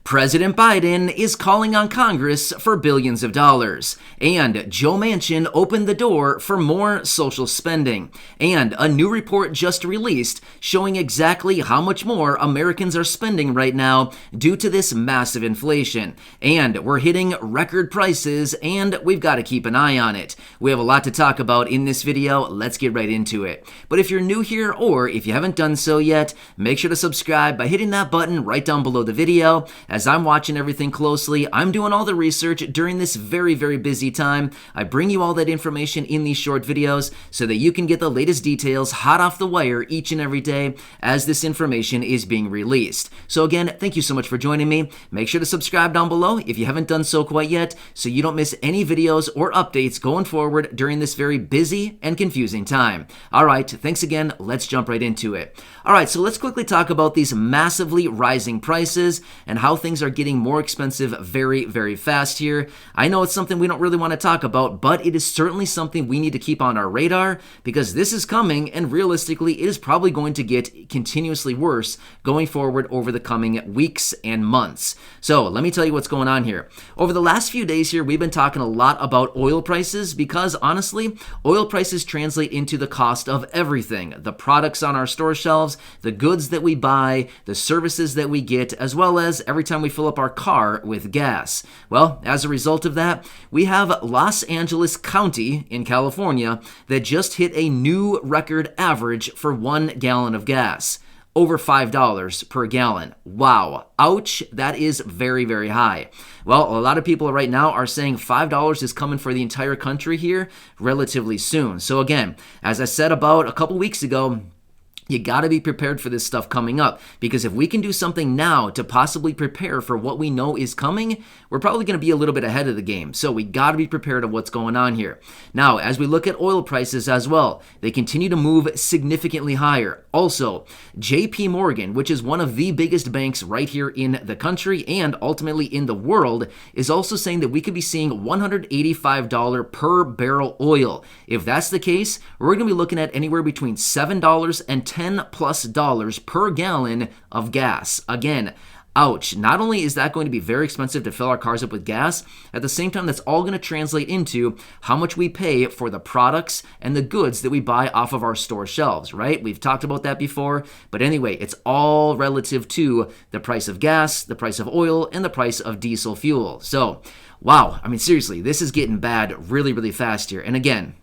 President Biden is calling on Congress for billions of dollars. And Joe Manchin opened the door for more social spending. And a new report just released showing exactly how much more Americans are spending right now due to this massive inflation. And we're hitting record prices, and we've got to keep an eye on it. We have a lot to talk about in this video. Let's get right into it. But if you're new here, or if you haven't done so yet, make sure to subscribe by hitting that button right down below the video. As I'm watching everything closely, I'm doing all the research during this very, very busy time. I bring you all that information in these short videos so that you can get the latest details hot off the wire each and every day as this information is being released. So again, thank you so much for joining me. Make sure to subscribe down below if you haven't done so quite yet so you don't miss any videos or updates going forward during this very busy and confusing time. All right, thanks again. Let's jump right into it. All right, so let's quickly talk about these massively rising prices and how things are getting more expensive very, very fast here. I know it's something we don't really want to talk about, but it is certainly something we need to keep on our radar because this is coming, and realistically, it is probably going to get continuously worse going forward over the coming weeks and months. So let me tell you what's going on here. Over the last few days here, we've been talking a lot about oil prices because honestly, oil prices translate into the cost of everything. The products on our store shelves, the goods that we buy, the services that we get, as well as every time we fill up our car with gas. Well, as a result of that, we have Los Angeles County in California that just hit a new record average for 1 gallon of gas. Over $5 per gallon. Wow. Ouch. That is very, very high. Well, a lot of people right now are saying $5 is coming for the entire country here relatively soon. So again, as I said about a couple weeks ago, you got to be prepared for this stuff coming up, because if we can do something now to possibly prepare for what we know is coming, we're probably going to be a little bit ahead of the game. So we got to be prepared of what's going on here. Now, as we look at oil prices as well, they continue to move significantly higher. Also, JP Morgan, which is one of the biggest banks right here in the country and ultimately in the world, is also saying that we could be seeing $185 per barrel oil. If that's the case, we're going to be looking at anywhere between $7 and $10+ per gallon of gas. Again, ouch. Not only is that going to be very expensive to fill our cars up with gas, at the same time, that's all going to translate into how much we pay for the products and the goods that we buy off of our store shelves, right? We've talked about that before, but anyway, it's all relative to the price of gas, the price of oil, and the price of diesel fuel. So, wow. I mean, seriously, this is getting bad really, really fast here. And again,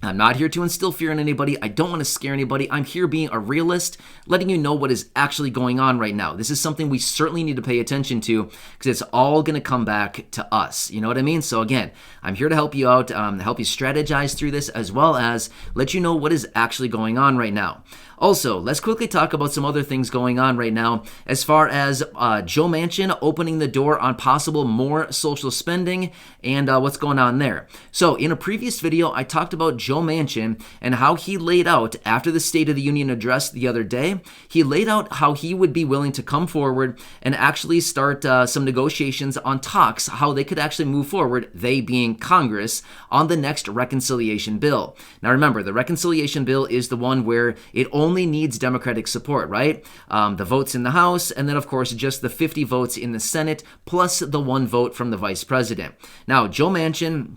I'm not here to instill fear in anybody. I don't want to scare anybody. I'm here being a realist, letting you know what is actually going on right now. This is something we certainly need to pay attention to because it's all going to come back to us. You know what I mean? So again, I'm here to help you out, help you strategize through this, as well as let you know what is actually going on right now. Also, let's quickly talk about some other things going on right now as far as Joe Manchin opening the door on possible more social spending and what's going on there. So in a previous video, I talked about Joe Manchin and how he laid out after the State of the Union address the other day, he laid out how he would be willing to come forward and actually start some negotiations on talks, how they could actually move forward, they being Congress, on the next reconciliation bill. Now remember, the reconciliation bill is the one where it only needs Democratic support, right? The votes in the House, and then of course just the 50 votes in the Senate, plus the 1 vote from the Vice President. Now, Joe Manchin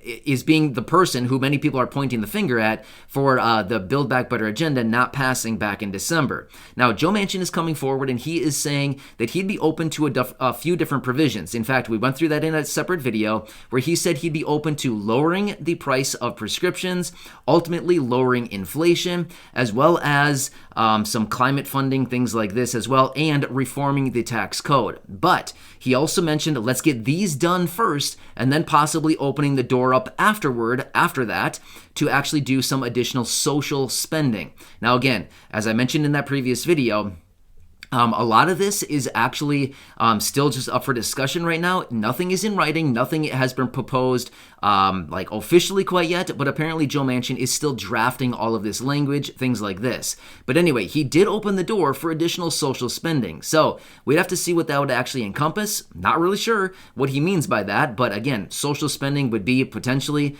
is being the person who many people are pointing the finger at for the Build Back Better agenda not passing back in December. Now, Joe Manchin is coming forward and he is saying that he'd be open to a few different provisions. In fact, we went through that in a separate video where he said he'd be open to lowering the price of prescriptions, ultimately lowering inflation, as well as some climate funding, things like this as well, and reforming the tax code. But he also mentioned, let's get these done first and then possibly opening the door up after that to actually do some additional social spending. Now again, as I mentioned in that previous video, a lot of this is actually still just up for discussion right now. Nothing is in writing. Nothing has been proposed like officially quite yet, but apparently Joe Manchin is still drafting all of this language, things like this. But anyway, he did open the door for additional social spending. So we'd have to see what that would actually encompass. Not really sure what he means by that, but again, social spending would be potentially,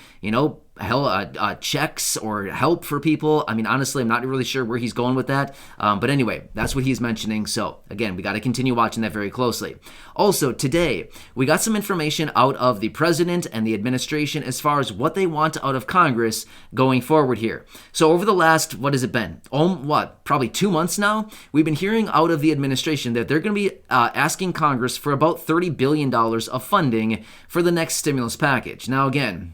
checks or help for people. I mean, honestly, I'm not really sure where he's going with that. But anyway, that's what he's mentioning. So again, we got to continue watching that very closely. Also, today, we got some information out of the president and the administration as far as what they want out of Congress going forward here. So over the last, what has it been? Probably 2 months now, we've been hearing out of the administration that they're going to be asking Congress for about $30 billion of funding for the next stimulus package. Now, again,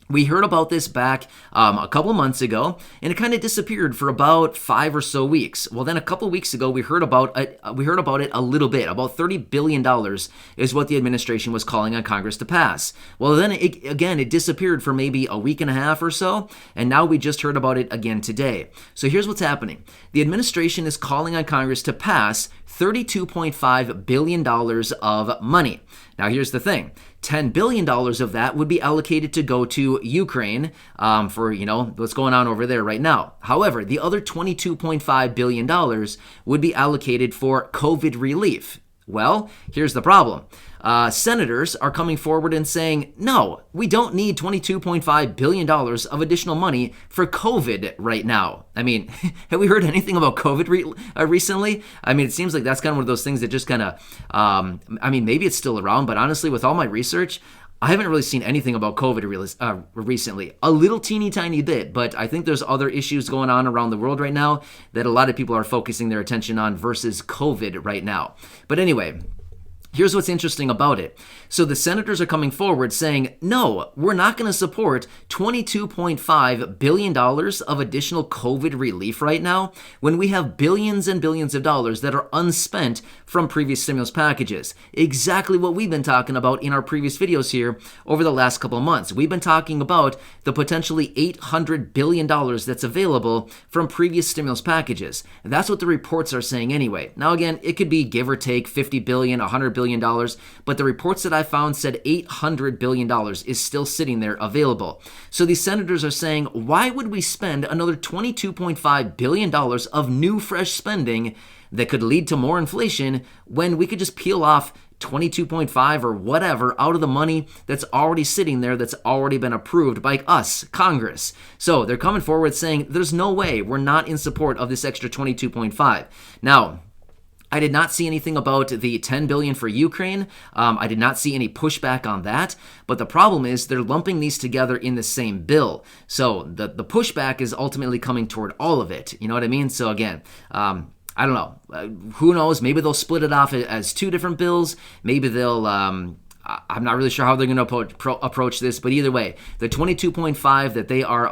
we heard about this back a couple months ago, and it kind of disappeared for about 5 or so weeks. Well, then a couple weeks ago, we heard about it a little bit. About $30 billion is what the administration was calling on Congress to pass. Well, then it disappeared for maybe a week and a half or so, and now we just heard about it again today. So here's what's happening. The administration is calling on Congress to pass $32.5 billion of money. Now, here's the thing. $10 billion of that would be allocated to go to Ukraine for, what's going on over there right now. However, the other $22.5 billion would be allocated for COVID relief. Well, here's the problem. Senators are coming forward and saying, no, we don't need $22.5 billion of additional money for COVID right now. I mean, have we heard anything about COVID recently? I mean, it seems like that's kind of one of those things that just kind of, maybe it's still around, but honestly, with all my research, I haven't really seen anything about COVID recently. A little teeny tiny bit, but I think there's other issues going on around the world right now that a lot of people are focusing their attention on versus COVID right now. But anyway, here's what's interesting about it. So the senators are coming forward saying, no, we're not going to support $22.5 billion of additional COVID relief right now when we have billions and billions of dollars that are unspent from previous stimulus packages. Exactly what we've been talking about in our previous videos here over the last couple of months. We've been talking about the potentially $800 billion that's available from previous stimulus packages. That's what the reports are saying anyway. Now again, it could be give or take $50 billion, $100 billion, but the reports that I found said $800 billion is still sitting there available. So these senators are saying, why would we spend another $22.5 billion of new fresh spending that could lead to more inflation when we could just peel off 22.5 or whatever out of the money that's already sitting there, that's already been approved by us, Congress. So they're coming forward saying there's no way, we're not in support of this extra 22.5. Now, I did not see anything about the $10 billion for Ukraine. I did not see any pushback on that. But the problem is they're lumping these together in the same bill. So the pushback is ultimately coming toward all of it. You know what I mean? So again, I don't know. Who knows? Maybe they'll split it off as two different bills. Maybe they'll... I'm not really sure how they're going to approach this, but either way, the 22.5 that they are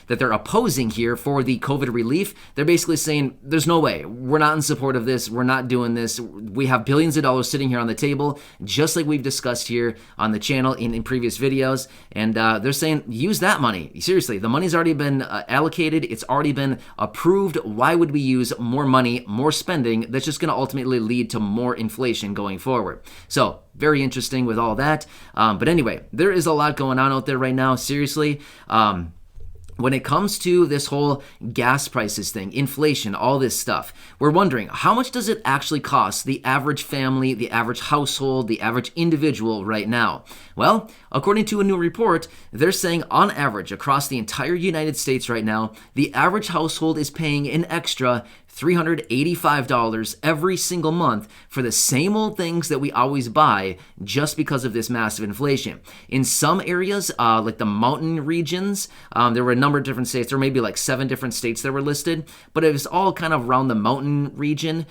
that they're opposing here for the COVID relief, they're basically saying there's no way, we're not in support of this, we're not doing this. We have billions of dollars sitting here on the table, just like we've discussed here on the channel in previous videos, and they're saying use that money. Seriously, the money's already been allocated, it's already been approved. Why would we use more money, more spending that's just going to ultimately lead to more inflation going forward? So, very interesting with all that. But anyway, there is a lot going on out there right now, seriously. When it comes to this whole gas prices thing, inflation, all this stuff, we're wondering, how much does it actually cost the average family, the average household, the average individual right now? Well, according to a new report, they're saying on average across the entire United States right now, the average household is paying an extra $385 every single month for the same old things that we always buy just because of this massive inflation. In some areas, like the mountain regions, there were a number of different states, or maybe like 7 different states that were listed, but it was all kind of around the mountain region.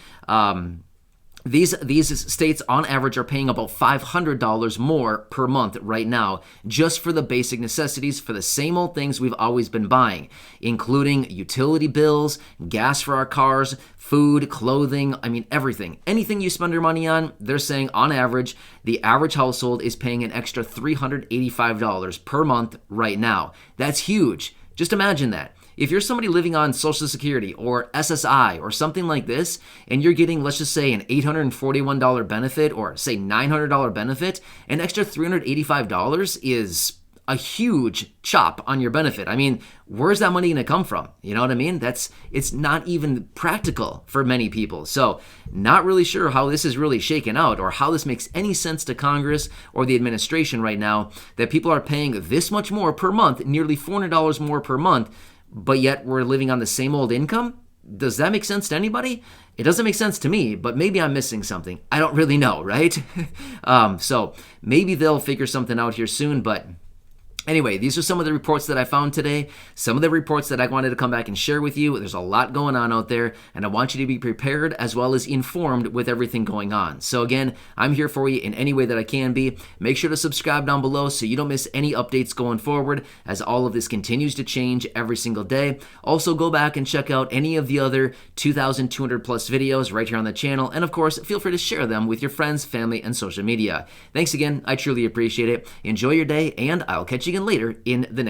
These states on average are paying about $500 more per month right now just for the basic necessities, for the same old things we've always been buying, including utility bills, gas for our cars, food, clothing, everything. Anything you spend your money on, they're saying on average, the average household is paying an extra $385 per month right now. That's huge. Just imagine that. If you're somebody living on Social Security or SSI or something like this, and you're getting, let's just say, an $841 benefit or say $900 benefit, an extra $385 is a huge chop on your benefit. I mean, where's that money going to come from? You know what I mean? It's not even practical for many people. So not really sure how this is really shaken out or how this makes any sense to Congress or the administration right now, that people are paying this much more per month, nearly $400 more per month, but yet we're living on the same old income. Does that make sense to anybody? It doesn't make sense to me, but maybe I'm missing something. I don't really know, right? So maybe they'll figure something out here soon, but anyway, these are some of the reports that I found today, some of the reports that I wanted to come back and share with you. There's a lot going on out there, and I want you to be prepared as well as informed with everything going on. So again, I'm here for you in any way that I can be. Make sure to subscribe down below so you don't miss any updates going forward as all of this continues to change every single day. Also, go back and check out any of the other 2,200 plus videos right here on the channel, and of course, feel free to share them with your friends, family, and social media. Thanks again. I truly appreciate it. Enjoy your day, and I'll catch you again later in the next